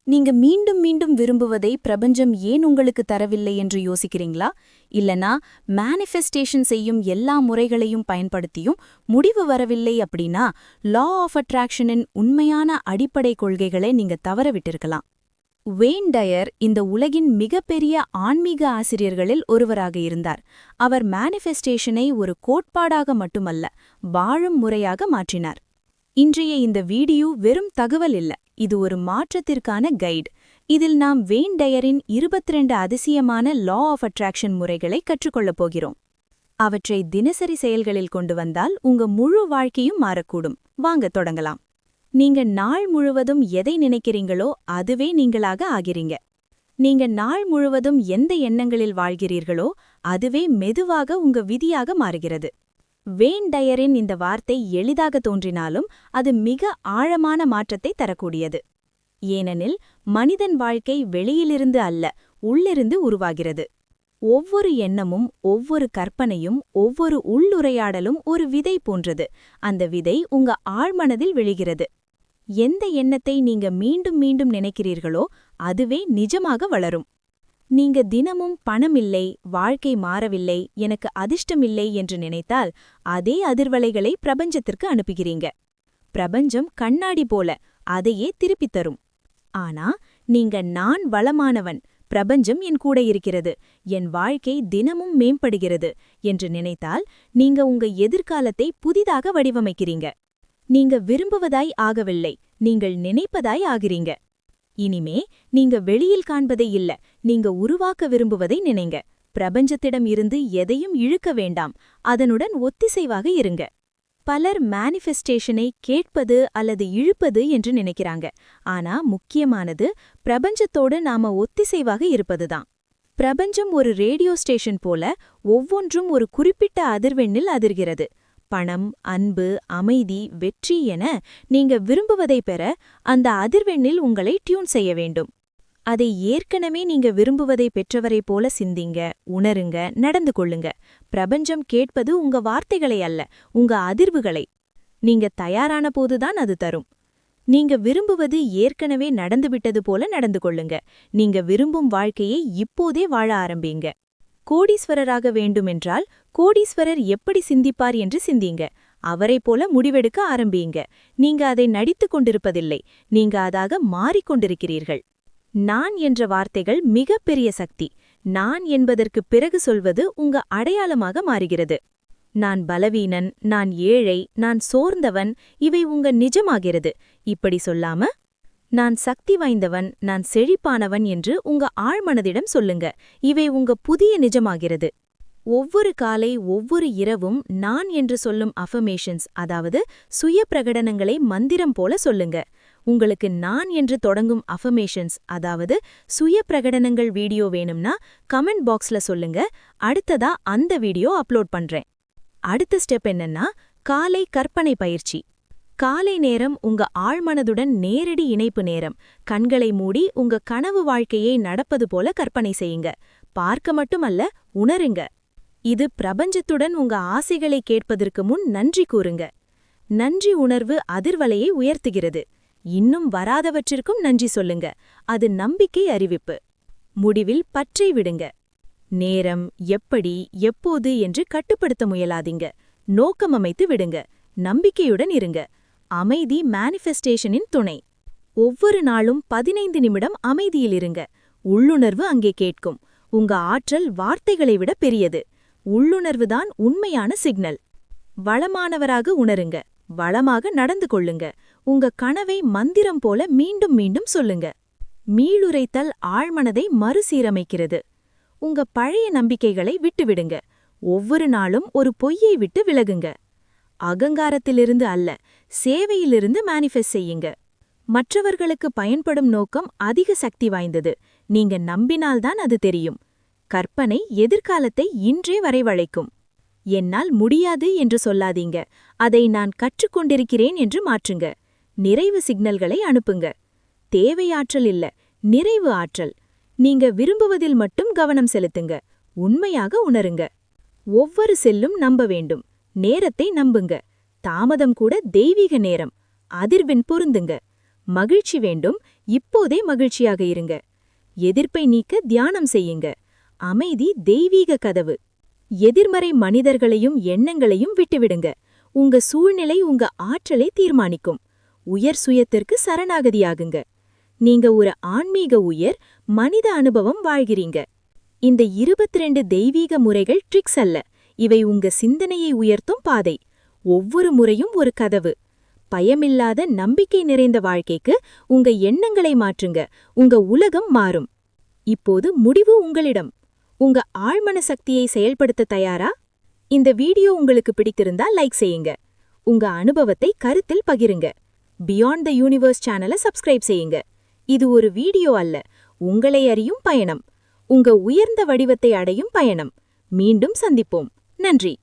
நீங்க மீண்டும் மீண்டும் விரும்புவதை பிரபஞ்சம் ஏன் உங்களுக்கு தரவில்லை என்று யோசிக்கிறீங்களா? இல்லனா மேனிஃபெஸ்டேஷன் செய்யும் எல்லா முறைகளையும் பயன்படுத்தியும் முடிவு வரவில்லை அப்படின்னா லா ஆஃப் அட்ராக்ஷனின் உண்மையான அடிப்படை கொள்கைகளை நீங்க தவற விட்டிருக்கலாம். வேன் டயர் இந்த உலகின் மிகப்பெரிய ஆன்மீக ஆசிரியர்களில் ஒருவராக இருந்தார். அவர் மேனிஃபெஸ்டேஷனை ஒரு கோட்பாடாக மட்டுமல்ல, வாழும் முறையாக மாற்றினார். இன்றைய இந்த வீடியோ வெறும் தகவல் இல்ல, இது ஒரு மாற்றத்திற்கான கைடு. இதில் நாம் வேன் டயரின் 22 அதிசயமான லா ஆஃப் அட்ராக்ஷன் முறைகளை கற்றுக்கொள்ளப் போகிறோம். அவற்றை தினசரி செயல்களில் கொண்டு வந்தால் உங்க முழு வாழ்க்கையும் மாறக்கூடும். வாங்க தொடங்கலாம். நீங்க நாள் முழுவதும் எதை நினைக்கிறீங்களோ அதுவே நீங்களாக ஆகிறீங்க. நீங்க நாள் முழுவதும் எந்த எண்ணங்களில் வாழ்கிறீர்களோ அதுவே மெதுவாக உங்க விதியாக மாறுகிறது. வேன் டயரின் இந்த வார்த்தை எளிதாக தோன்றினாலும் அது மிக ஆழமான மாற்றத்தை தரக்கூடியது. ஏனெனில் மனிதன் வாழ்க்கை வெளியிலிருந்து அல்ல, உள்ளிருந்து உருவாகிறது. ஒவ்வொரு எண்ணமும், ஒவ்வொரு கற்பனையும், ஒவ்வொரு உள்ளுரையாடலும் ஒரு விதை போன்றது. அந்த விதை உங்க ஆழ்மனதில் விழுகிறது. எந்த எண்ணத்தை நீங்க மீண்டும் மீண்டும் நினைக்கிறீர்களோ அதுவே நிஜமாக வளரும். நீங்க தினமும் பணமில்லை, வாழ்க்கை மாறவில்லை, எனக்கு அதிர்ஷ்டமில்லை என்று நினைத்தால் அதே அதிர்வலைகளை பிரபஞ்சத்திற்கு அனுப்புகிறீங்க. பிரபஞ்சம் கண்ணாடி போல அதையே திருப்பித் தரும். ஆனா நீங்க நான் வளமானவன், பிரபஞ்சம் என் கூட இருக்கிறது, என் வாழ்க்கை தினமும் மேம்படுகிறது என்று நினைத்தால் நீங்க உங்க எதிர்காலத்தை புதிதாக வடிவமைக்கிறீங்க. நீங்க விரும்புவதாய் ஆகவில்லை, நீங்கள் நினைப்பதாய் ஆகிறீங்க. இனிமே நீங்க வெளியில் காண்பதை இல்ல, நீங்க உருவாக்க விரும்புவதை நினைங்க. பிரபஞ்சத்திடம் இருந்து எதையும் இழுக்க வேண்டாம், அதனுடன் ஒத்திசைவாக இருங்க. பலர் மேனிஃபெஸ்டேஷனை கேட்பது அல்லது இழுப்பது என்று நினைக்கிறாங்க. ஆனா முக்கியமானது பிரபஞ்சத்தோடு நாம ஒத்திசைவாக இருப்பதுதான். பிரபஞ்சம் ஒரு ரேடியோ ஸ்டேஷன் போல, ஒவ்வொன்றும் ஒரு குறிப்பிட்ட அதிர்வெண்ணில் அதிர்கிறது. பணம், அன்பு, அமைதி, வெற்றி என நீங்க விரும்புவதை பெற அந்த அதிர்வெண்ணில் உங்களை டியூன் செய்ய வேண்டும். அதை ஏற்கனவே நீங்க விரும்புவதை பெற்றவரை போல சிந்திங்க, உணருங்க, நடந்து கொள்ளுங்க. பிரபஞ்சம் கேட்பது உங்க வார்த்தைகளை அல்ல, உங்க அதிர்வுகளை. நீங்க தயாரான போதுதான் அது தரும். நீங்க விரும்புவது ஏற்கனவே நடந்துவிட்டது போல நடந்து கொள்ளுங்க. நீங்க விரும்பும் வாழ்க்கையை இப்போதே வாழ ஆரம்பிங்க. கோடீஸ்வரராக வேண்டுமென்றால் கோடீஸ்வரர் எப்படி சிந்திப்பார் என்று சிந்திங்க. அவரைப் போல முடிவெடுக்க ஆரம்பியுங்க. நீங்க அதை நடித்துக் கொண்டிருப்பதில்லை, நீங்க அதாக மாறிக்கொண்டிருக்கிறீர்கள். நான் என்ற வார்த்தைகள் மிகப்பெரிய சக்தி. நான் என்பதற்கு பிறகு சொல்வது உங்க அடையாளமாக மாறுகிறது. நான் பலவீனன், நான் ஏழை, நான் சோர்ந்தவன், இவை உங்க நிஜமாகிறது. இப்படி சொல்லாம நான் சக்தி வாய்ந்தவன், நான் செழிப்பானவன் என்று உங்க ஆழ்மனதிடம் சொல்லுங்க. இவை உங்க புதிய நிஜமாகிறது. ஒவ்வொரு காலை, ஒவ்வொரு இரவும் நான் என்று சொல்லும் அஃபர்மேஷன்ஸ், அதாவது சுய பிரகடனங்களை மந்திரம் போல சொல்லுங்க. உங்களுக்கு நான் என்று தொடங்கும் அஃபர்மேஷன்ஸ், அதாவது சுய பிரகடனங்கள் வீடியோ வேணும்னா கமெண்ட் பாக்ஸ்ல சொல்லுங்க. அடுத்ததா அந்த வீடியோ அப்லோட் பண்றேன். அடுத்த ஸ்டெப் என்னன்னா, காலை கற்பனை பயிற்சி. காலை நேரம் உங்க ஆழ்மனதுடன் நேரடி இணைப்பு நேரம். கண்களை மூடி உங்க கனவு வாழ்க்கையை நடப்பது போல கற்பனை செய்யுங்க. பார்க்க மட்டுமல்ல, உணருங்க. இது பிரபஞ்சத்துடன் உங்க ஆசைகளை கேட்பதற்கு முன் நன்றி கூறுங்க. நன்றி உணர்வு அதிர்வலையை உயர்த்துகிறது. இன்னும் வராதவற்றிற்கும் நன்றி சொல்லுங்க. அது நம்பிக்கை அறிவிப்பு. முடிவில் பற்றை விடுங்க. நேரம், எப்படி, எப்போது என்று கட்டுப்படுத்த முயலாதீங்க. நோக்கம் அமைத்து விடுங்க. நம்பிக்கையுடன் இருங்க. அமைதி மேனிஃபெஸ்டேஷனின் துணை. ஒவ்வொரு நாளும் 15 நிமிடம் அமைதியில் இருங்க. உள்ளுணர்வு அங்கே கேட்கும். உங்க ஆற்றல் வார்த்தைகளை விட பெரியது. உள்ளுணர்வுதான் உண்மையான சிக்னல். வளமானவராக உணருங்க. வளமாக நடந்து கொள்ளுங்க. உங்க கனவை மந்திரம் போல மீண்டும் மீண்டும் சொல்லுங்க. மீளுரைத்தல் ஆழ்மனதை மறுசீரமைக்கிறது. உங்க பழைய நம்பிக்கைகளை விட்டுவிடுங்க. ஒவ்வொரு நாளும் ஒரு பொய்யை விட்டு விலகுங்க. அகங்காரத்திலிருந்து அல்ல, சேவையிலிருந்து மேனிஃபெஸ்ட் செய்யுங்க. மற்றவர்களுக்கு பயன்படும் நோக்கம் அதிக சக்தி வாய்ந்தது. நீங்க நம்பினால்தான் அது தெரியும். கற்பனை எதிர்காலத்தை இன்றே வரைவழைக்கும். என்னால் முடியாது என்று சொல்லாதீங்க, அதை நான் கற்றுக்கொண்டிருக்கிறேன் என்று மாற்றுங்க. நிறைவு சிக்னல்களை அனுப்புங்க. தேவையாற்றல் இல்ல, நிறைவு ஆற்றல். நீங்க விரும்புவதில் மட்டும் கவனம் செலுத்துங்க. உண்மையாக உணருங்க. ஒவ்வொரு செல்லும் நம்ப வேண்டும். நேரத்தை நம்புங்க. தாமதம் கூட தெய்வீக நேரம். அதிர்வெண் பொருந்துங்க. மகிழ்ச்சி வேண்டும், இப்போதே மகிழ்ச்சியாக இருங்க. எதிர்ப்பை நீக்க தியானம் செய்யுங்க. அமைதி தெய்வீக கதவு. எதிர்மறை மனிதர்களையும் எண்ணங்களையும் விட்டுவிடுங்க. உங்க சூழ்நிலை உங்க ஆற்றலை தீர்மானிக்கும். உயர் சுயத்திற்கு சரணாகதியாகுங்க. நீங்க ஒரு ஆன்மீக உயர் மனித அனுபவம் வாழ்கிறீங்க. இந்த 22 தெய்வீக முறைகள் ட்ரிக்ஸ் அல்ல, இவை உங்க சிந்தனையை உயர்த்தும் பாதை. ஒவ்வொரு முறையும் ஒரு கதவு. பயமில்லாத நம்பிக்கை நிறைந்த வாழ்க்கைக்கு உங்க எண்ணங்களை மாற்றுங்க. உங்க உலகம் மாறும். இப்போது முடிவு உங்களிடம். உங்க ஆழ்மன சக்தியை செயல்படுத்த தயாரா? இந்த வீடியோ உங்களுக்கு பிடித்திருந்தா லைக் செய்யுங்க. உங்க அனுபவத்தை கருத்தில் பகிருங்க. பியாண்ட் த யூனிவர்ஸ் சேனலை சப்ஸ்கிரைப் செய்யுங்க. இது ஒரு வீடியோ அல்ல, உங்களை அறியும் பயணம். உங்க உயர்ந்த வடிவத்தை அடையும் பயணம். மீண்டும் சந்திப்போம். நன்றி.